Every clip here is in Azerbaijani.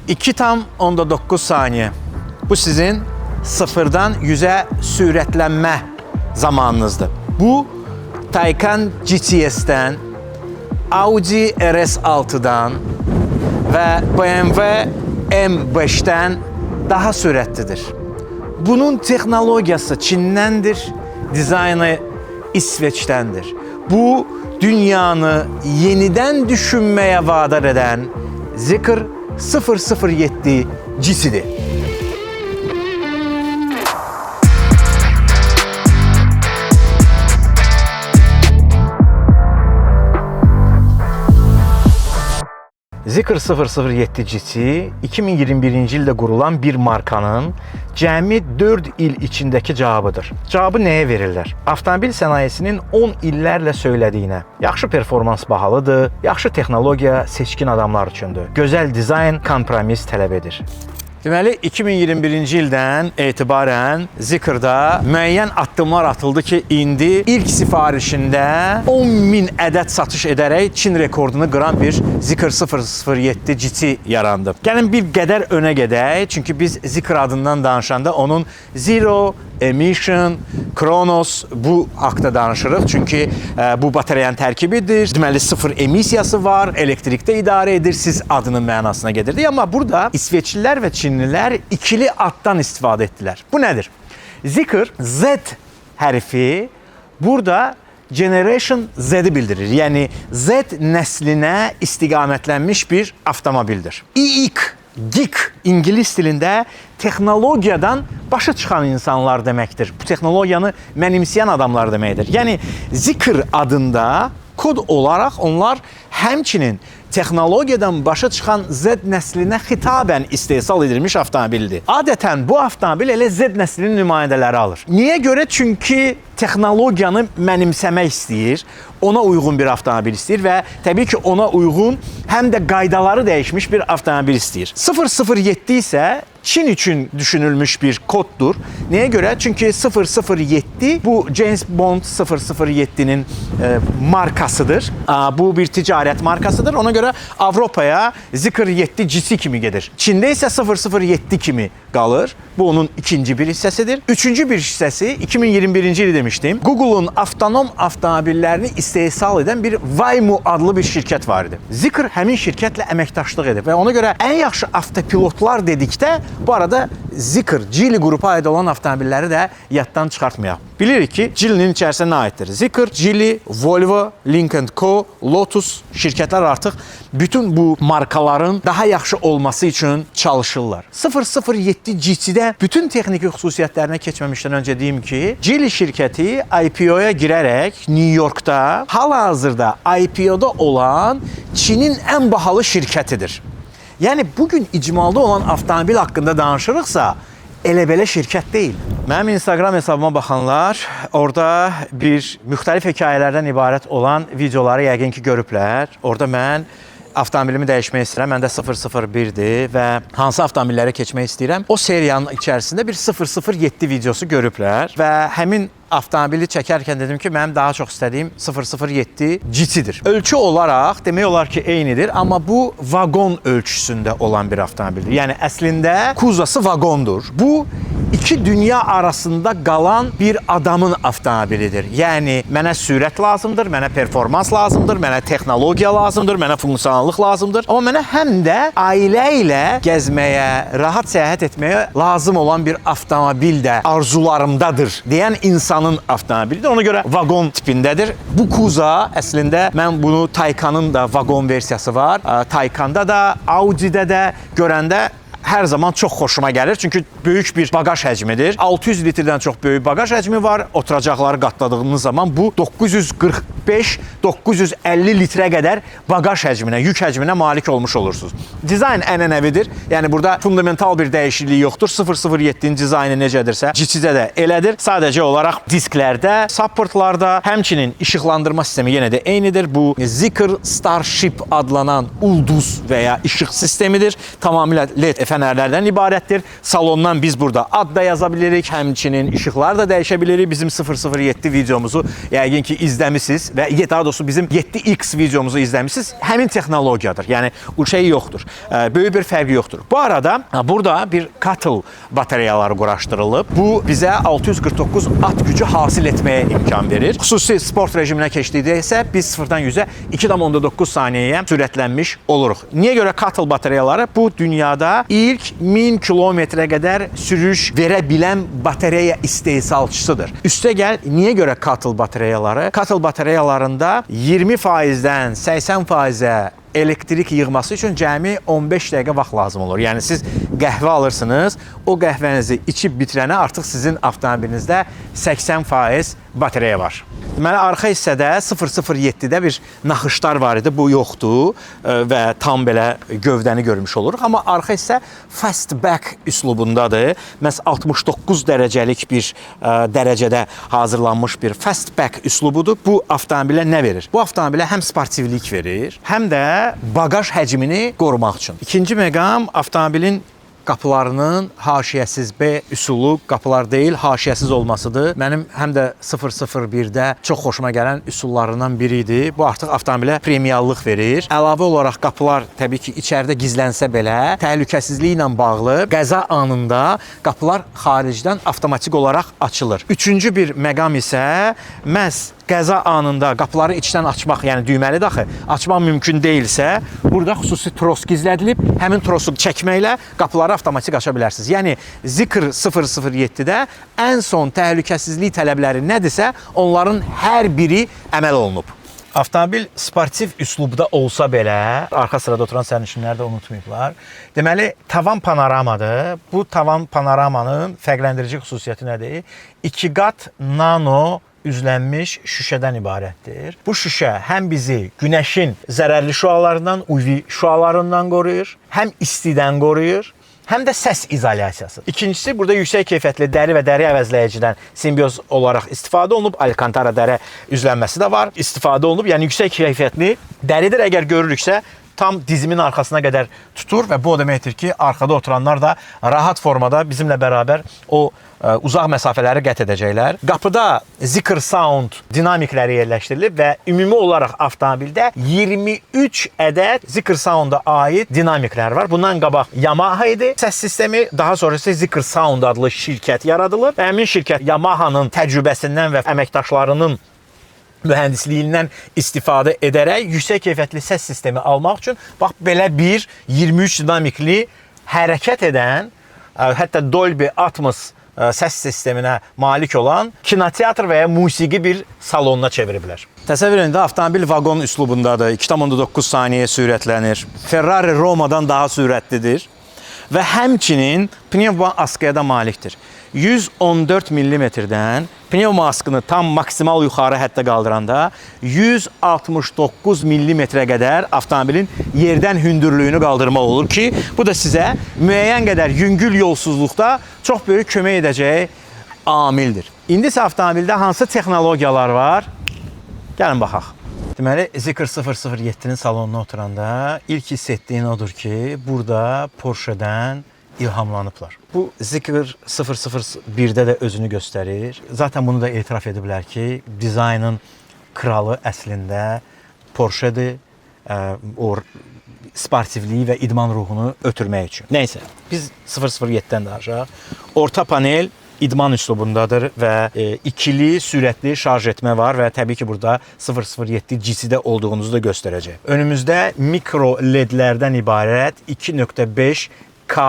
2,9 saniye. Bu sizin sıfırdan 100'e sürətlənmə zamanınızdır. Bu Taycan GTS'dən, Audi RS6'dan və BMW M5'dən daha sürətlidir. Bunun texnologiyası Çindəndir, dizaynı İsveç'təndir. Bu dünyanı yenidən düşünməyə vadar edən Zeekr 007 GT'dir. Zeekr 007 GT 2021-ci ildə qurulan bir markanın cəmi 4 il içindəki cavabıdır. Cavabı nəyə verirlər? Avtomobil sənayesinin 10 illərlə söylədiyinə. Yaxşı performans bahalıdır, yaxşı texnologiya seçkin adamlar üçündür. Gözəl dizayn kompromis tələb edir. Deməli, 2021-ci ildən etibarən Zeekr'da müəyyən addımlar atıldı ki, indi ilk sifarişində 10.000 ədəd satış edərək Çin rekordunu qıran bir Zeekr 007 GT yarandı. Gəlin bir qədər önə gedək, çünki biz Zeekr adından danışanda onun Zero Emission, Kronos bu haqda danışırıq. Çünki bu batareyanın tərkibidir. Deməli, sıfır emissiyası var, elektrikdə idarə edir, siz adının mənasına gedirdik. Amma burada İsveçlilər və Çinlilər ikili addan istifadə etdilər. Bu nədir? Zeekr Z hərfi burada Generation Z-i bildirir. Yəni Z nəslinə istiqamətlənmiş bir avtomobildir. Geek İngilis dilində texnologiyadan başa çıxan insanlar deməkdir. Bu texnologiyanı mənimsəyən adamlar deməkdir. Yəni Zeekr adında kod olaraq onlar həmçinin texnologiyadan başa çıxan Z nəslinə xitabən istehsal edilmiş avtomobildir. Adətən bu avtomobil elə Z nəslinin nümayəndələri alır. Niyə görə? Çünki texnologiyanı mənimsəmək istəyir, ona uyğun bir avtomobil istəyir və təbii ki, ona uyğun həm də qaydaları dəyişmiş bir avtomobil istəyir. 007 isə Çin üçün düşünülmüş bir koddur. Nəyə görə? Çünki 007 bu James Bond 007'nin markasıdır. Bu bir ticarət markasıdır. Ona görə Avropaya Zeekr 7 GT kimi gedir. Çində isə 007 kimi qalır. Bu onun ikinci bir hissəsidir. Üçüncü bir hissəsi 2021-ci ili demişdim. Google'un avtonom avtomobillərini istehsal edən bir Waymo adlı bir şirkət var idi. Zeekr həmin şirkətlə əməkdaşlıq edib və ona görə ən yaxşı avtopilotlar dedikdə bu arada Zeekr, Geely qrupa aid olan avtomobilləri də yaddan çıxartmayaq. Bilirik ki, Geely'nin içərisinə nə aiddir? Zeekr, Geely, Volvo, Lynk & Co, Lotus şirkətlər artıq bütün bu markaların daha yaxşı olması üçün çalışırlar. 007 GT-də bütün texniki xüsusiyyətlərinə keçməmişdən öncə deyim ki, Geely şirkəti IPO-ya girərək New York'da hal-hazırda IPO-da olan Çinin ən bahalı şirkətidir. Yəni, bugün icmalda olan avtomobil haqqında danışırıqsa, elə-belə şirkət deyil. Mənim Instagram hesabıma baxanlar orada bir müxtəlif hekayələrdən ibarət olan videoları yəqin ki, görüblər. Orada mən avtomobilimi dəyişmək istəyirəm. Məndə 001'dir və hansı avtomobillərə keçmək istəyirəm. O seriyanın içərisində bir 007 videosu görüblər və həmin avtomobili çəkərkən dedim ki, mənim daha çox istədiyim 007 GT-dir. Ölçü olaraq demək olar ki, eynidir, amma bu vaqon ölçüsündə olan bir avtomobildir. Yəni əslində kuzası vaqondur. Bu iki dünya arasında qalan bir adamın avtomobilidir. Yəni mənə sürət lazımdır, mənə performans lazımdır, mənə texnologiya lazımdır, mənə funksionallıq lazımdır. Amma mənə həm də ailə ilə gəzməyə, rahat səyahət etməyə lazım olan bir avtomobil də arzularımdadır deyən insanın avtomobilidir. Ona görə vaqon tipindədir. Bu kuza əslində mən bunu Taycan'ın da vaqon versiyası var. Taycan'da da, Audi'də də görəndə hər zaman çox xoşuma gəlir. Çünki böyük bir bagaj həcmidir. 600 litrdən çox böyük bagaj həcmi var. Oturacaqları qatladığınız zaman bu 945-950 litrə qədər bagaj həcminə, yük həcminə malik olmuş olursunuz. Dizayn ənənəvidir. Yəni burada fundamental bir dəyişiklik yoxdur. 007'nin dizaynı necədirsə, GT-də də elədir. Sadəcə olaraq disklərdə, supportlarda, həmçinin işıqlandırma sistemi yenə də eynidir. Bu Zeekr Starship adlanan ulduz və ya işıq sistemidir. Tamamilə LED fənərlərdən ibarətdir. Salondan biz burada ad da yaza bilirik, həmçinin işıqlar da dəyişə bilirik. Bizim 007 videomuzu yəqin ki izləmisiniz və daha doğrusu bizim 7X videomuzu izləmisiniz. Həmin texnologiyadır. Yəni o şey yoxdur. Böyük bir fərqi yoxdur. Bu arada burada bir Cattle batareyaları quraşdırılıb. Bu bizə 649 at gücü hasil etməyə imkan verir. Xüsusi sport rejiminə keçdikdə isə biz 0-dan 100-ə 2,9 saniyəyə sürətlənmiş oluruq. Niyə görə Cattle batareyaları? Bu dünyada ilk 1000 kilometrə qədər sürüş verə bilən batareya istehsalçısıdır. Üstəgəl, niyə görə Cattle batareyaları? Cattle batareyalarında 20%-dən 80%-ə elektrik yığması üçün cəmi 15 dəqiqə vaxt lazım olur. Yəni siz qəhvə alırsınız, o qəhvənizi içib bitirənə artıq sizin avtomobilinizdə 80% batareya var. Deməli, arxa hissədə 007-də bir naxışlar var idi, bu yoxdur və tam belə gövdəni görmüş oluruq. Amma arxa hissə fastback üslubundadır. Məhz 69 dərəcəlik bir dərəcədə hazırlanmış bir fastback üslubudur. Bu avtomobilə nə verir? Bu avtomobilə həm sportivlik verir, həm də bagaj həcmini qorumaq üçün. İkinci məqam avtomobilin qapılarının haşiyəsiz B üsulu qapılar deyil, haşiyəsiz olmasıdır. Mənim həm də 001-də çox xoşuma gələn üsullarından biri idi. Bu artıq avtomobilə premiallıq verir. Əlavə olaraq qapılar təbii ki, içəridə gizlənsə belə, təhlükəsizliklə bağlı qəza anında qapılar xaricdən avtomatik olaraq açılır. Üçüncü bir məqam isə məhz qəza anında qapıları içdən açmaq, yəni düyməlidir axı, açmaq mümkün deyilsə, burada xüsusi tros gizlədilib, həmin trosu çəkməklə qapıları avtomatik aça bilərsiniz. Yəni Zikr 007-də ən son təhlükəsizlik tələbləri nədirsə, onların hər biri əməl olunub. Avtomobil sportiv üslubda olsa belə, arxa sırada oturan sərnişinlər də unutmayıblar. Deməli, tavan panoramadır. Bu tavan panoramanın fərqləndirici xüsusiyyəti nədir? 2 qat nano üzlənmiş şüşədən ibarətdir. Bu şüşə həm bizi günəşin zərərli şüalarından, UV şüalarından qoruyur, həm istidən qoruyur, həm də səs izolyasiyası. İkincisi, burada yüksək keyfiyyətli dəri və dəri əvəzləyicidən simbioz olaraq istifadə olunub. Alcantara dəri üzlənməsi də var, istifadə olunub. Yəni yüksək keyfiyyətli dəridir. Əgər görürüksə, tam dizimin arkasına qədər tutur və bu o deməkdir ki, arkada oturanlar da rahat formada bizimlə bərabər o uzaq məsafələri qət edəcəklər. Qapıda Zikr Sound dinamikləri yerləşdirilib və ümumi olaraq avtomobildə 23 ədəd Zikr Sound'a aid dinamiklər var. Bundan qabaq Yamaha idi səs sistemi, daha sonra isə Zikr Sound adlı şirkət yaradılıb. Həmin şirkət Yamaha'nın təcrübəsindən və əməkdaşlarının mühəndisliyindən istifadə edərək yüksək keyfiyyətli səs sistemi almaq üçün bax belə bir 23 dinamikli hərəkət edən, hətta Dolby Atmos səs sisteminə malik olan kinoteatr və ya musiqi bir salonuna çeviriblər. Təsəvvür edin, avtomobil vaqon üslubundadır. 2,9 saniyə sürətlənir. Ferrari Roma'dan daha sürətlidir və həmçinin pnevmoaskıya da malikdir. 114 mm-dən pnevmoaskını tam maksimal yuxarı həddə qaldıranda 169 mm-ə qədər avtomobilin yerdən hündürlüyünü qaldırmaq olur ki, bu da sizə müəyyən qədər yüngül yolsuzluqda çox böyük kömək edəcəyi amildir. İndi isə avtomobildə hansı texnologiyalar var? Gəlin baxaq. Deməli, Zikr 007-nin salonuna oturanda ilk hiss etdiyin odur ki, burada Porsche'dən ilhamlanıblar. Bu Zikr 001-də də özünü göstərir. Zaten bunu da etiraf ediblər ki, dizaynın kralı əslində Porsche'dir. O sportivliyi və idman ruhunu ötürmək üçün. Neysə, biz 007-dən də aşağı. Orta panel idman üslubundadır və ikili sürətli şarj etmə var və təbii ki, burada 007 GT-də olduğunuzu da göstərəcək. Önümüzdə mikro LED-lərdən ibarət 2.5K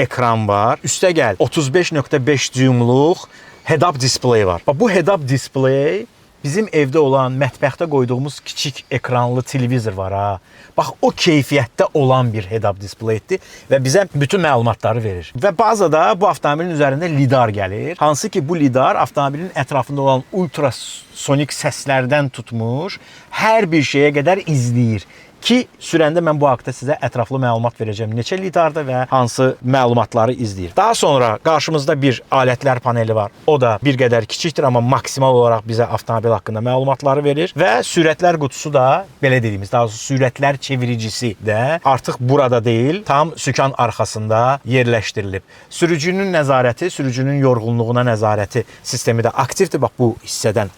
ekran var. Üstəgəl 35.5 düymluq head-up display var. Bu head-up display bizim evdə olan, mətbəxdə qoyduğumuz kiçik ekranlı televizor var ha. Bax, o keyfiyyətdə olan bir head-up displaydir və bizə bütün məlumatları verir. Və bazada bu avtomobilin üzərində lidar gəlir. Hansı ki, bu lidar avtomobilin ətrafında olan ultrasonik səslərdən tutmuş, hər bir şeyə qədər izləyir. ki sürəndə mən bu haqqda sizə ətraflı məlumat verəcəm. Neçə lidardır və hansı məlumatları izləyir. Daha sonra qarşımızda bir alətlər paneli var. O da bir qədər kiçikdir, amma maksimal olaraq bizə avtomobil haqqında məlumatları verir və sürətlər qutusu da belə dediyimiz, daha doğrusu sürətlər çeviricisi də artıq burada deyil, tam sükan arxasında yerləşdirilib. Sürücünün nəzarəti, sürücünün yorğunluğuna nəzarəti sistemi də aktivdir. Bax bu hissədən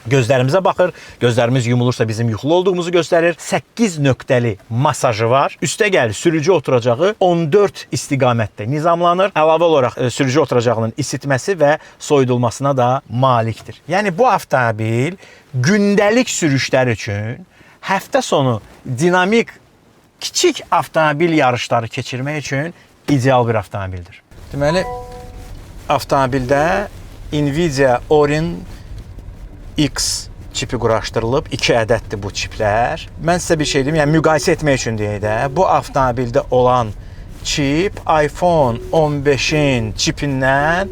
gözlərimizə baxır. Gözlərimiz yumulursa bizim yuxulu olduğumuzu göstərir. 8 nöqtəli masajı var. Üstəgəl sürücü oturacağı 14 istiqamətdə nizamlanır. Əlavə olaraq sürücü oturacağının isitməsi və soyudulmasına da malikdir. Yəni bu avtomobil gündəlik sürüşlər üçün, həftə sonu dinamik kiçik avtomobil yarışları keçirmək üçün ideal bir avtomobildir. Deməli, avtomobildə Nvidia Orin X çipi quraşdırılıb. 2 ədəddir bu çiplər. Mən sizə bir şey deyim, yəni müqayisə etmək üçün deyək də, bu avtomobildə olan çip iPhone 15-in çipindən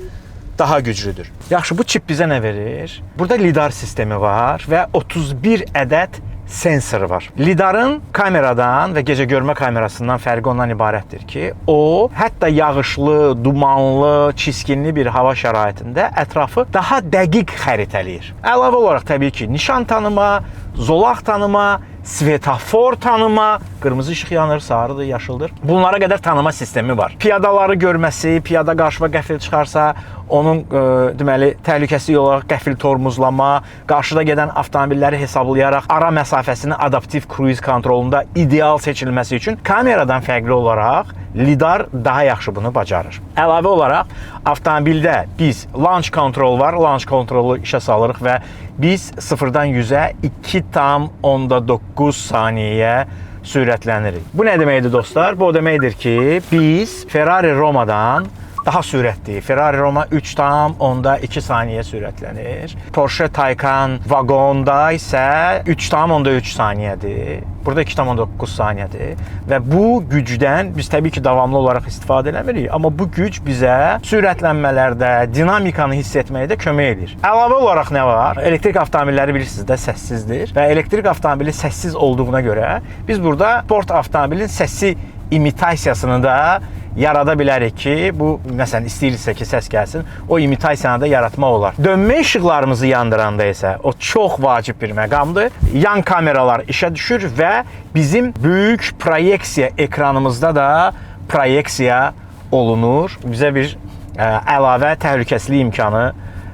daha güclüdür. Yaxşı, bu çip bizə nə verir? Burada lidar sistemi var və 31 ədəd sensoru var. Lidarın kameradan və gecə görmə kamerasından fərqi ondan ibarətdir ki, o hətta yağışlı, dumanlı, çiskinli bir hava şəraitində ətrafı daha dəqiq xəritələyir. Əlavə olaraq təbii ki, nişan tanıma, zolaq tanıma, svetofor tanıma, qırmızı işıq yanır, sarıdır, yaşıldır. Bunlara qədər tanıma sistemi var. Piyadaları görməsi, piyada qarşıma qəfil çıxarsa, onun deməli təhlükəsizlik olaraq qəfil tormozlama, qarşıda gedən avtomobilləri hesablayaraq ara məsafəsini adaptiv kruiz kontrolunda ideal seçilməsi üçün kameradan fərqli olaraq lidar daha yaxşı bunu bacarır. Əlavə olaraq avtomobildə biz launch control var, launch kontrolu işə salırıq və biz 0-dan 100-ə 2,9 saniyəyə sürətlənirik. Bu nə deməkdir dostlar? Bu o deməkdir ki, biz Ferrari Romadan daha sürətli. Ferrari Roma 3,2 saniyə sürətlənir. Porsche Taycan vagonda isə 3,3 saniyədir. Burada 2,9 saniyədir. Və bu gücdən biz təbii ki, davamlı olaraq istifadə eləmirik. Amma bu güc bizə sürətlənmələrdə, dinamikanı hiss etməkdə kömək edir. Əlavə olaraq nə var? Elektrik avtomobilləri bilirsiniz də səssizdir. Və elektrik avtomobili səssiz olduğuna görə biz burada sport avtomobilin səsi imitasiyasını da yarada bilərik ki, bu məsələn istəyirsə ki, səs gəlsin, o imitasiyanı da yaratmaq olar. Dönmə işıqlarımızı yandıranda isə o çox vacib bir məqamdır. Yan kameralar işə düşür və bizim böyük proyeksiya ekranımızda da proyeksiya olunur. Bizə bir əlavə təhlükəsizlik imkanı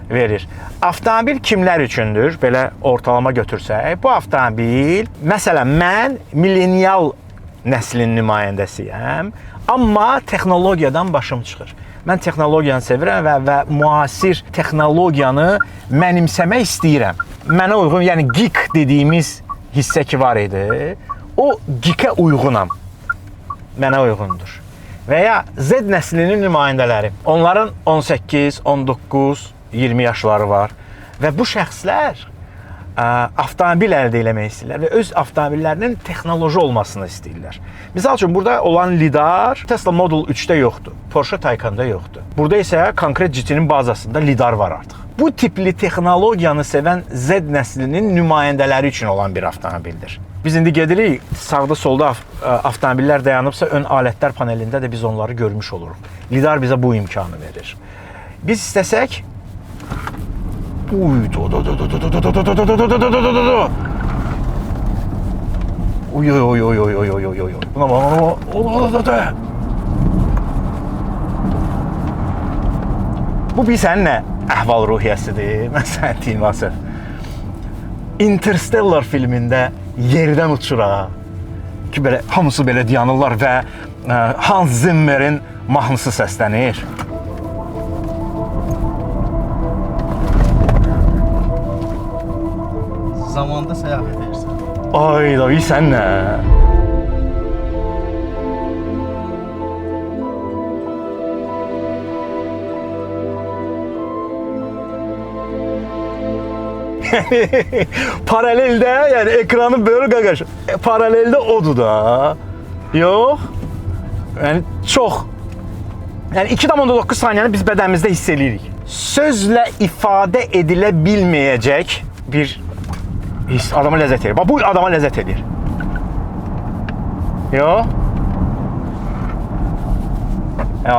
verir. Avtomobil kimlər üçündür? Belə ortalama götürsək, bu avtomobil, məsələn, mən millenial nəslin nümayəndəsiyəm, amma texnologiyadan başım çıxır. Mən texnologiyanı sevirəm və müasir texnologiyanı mənimsəmək istəyirəm. Mənə uyğun, yəni geek dediyimiz hissə ki var idi, o geekə uyğunam. Mənə uyğundur. Və ya Z nəslinin nümayəndələri. Onların 18, 19, 20 yaşları var və bu şəxslər avtomobil əldə eləmək istəyirlər və öz avtomobillərinin texnoloji olmasını istəyirlər. Misal üçün, burada olan lidar Tesla Model 3-də yoxdur, Porsche Taycan'da yoxdur. Burada isə konkret GT-nin bazasında lidar var artıq. Bu tipli texnologiyanı sevən Z nəslinin nümayəndələri üçün olan bir avtomobildir. Biz indi gedirik, sağda solda avtomobillər dayanıbsa, ön alətlər panelində də biz onları görmüş oluruq. Lidar bizə bu imkanı verir. Biz istəsək, Uy, Buna bax. Bu bir sənin nə əhval-ruhiyyəsidir? Mən sənə deyim, Asif. Interstellar filmində yerdən uçura ki, belə hamısı belə dayanırlar və Hans Zimmer'in mahnısı səslənir. Zamanda səyahət edirsən. Ay da, sən nə? Paraleldə, yəni ekranı böyle qaqaş, paraleldə odur da. Yox. Yəni çox. Yəni 2,9 saniyəni biz bədənimizdə hiss edirik. Sözlə ifadə edilə bilməyəcək bir hiss adama ləzzət edir. Bax bu adama ləzzət edir. Yox.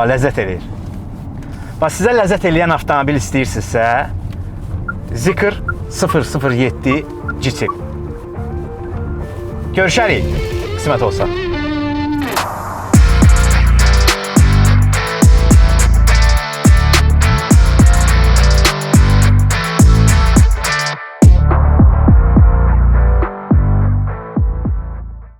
Ləzzət eləyir. Bax, sizə ləzzət eləyən avtomobil istəyirsinizsə, Zikr 007 GT. Görüşərik, qismət olsa.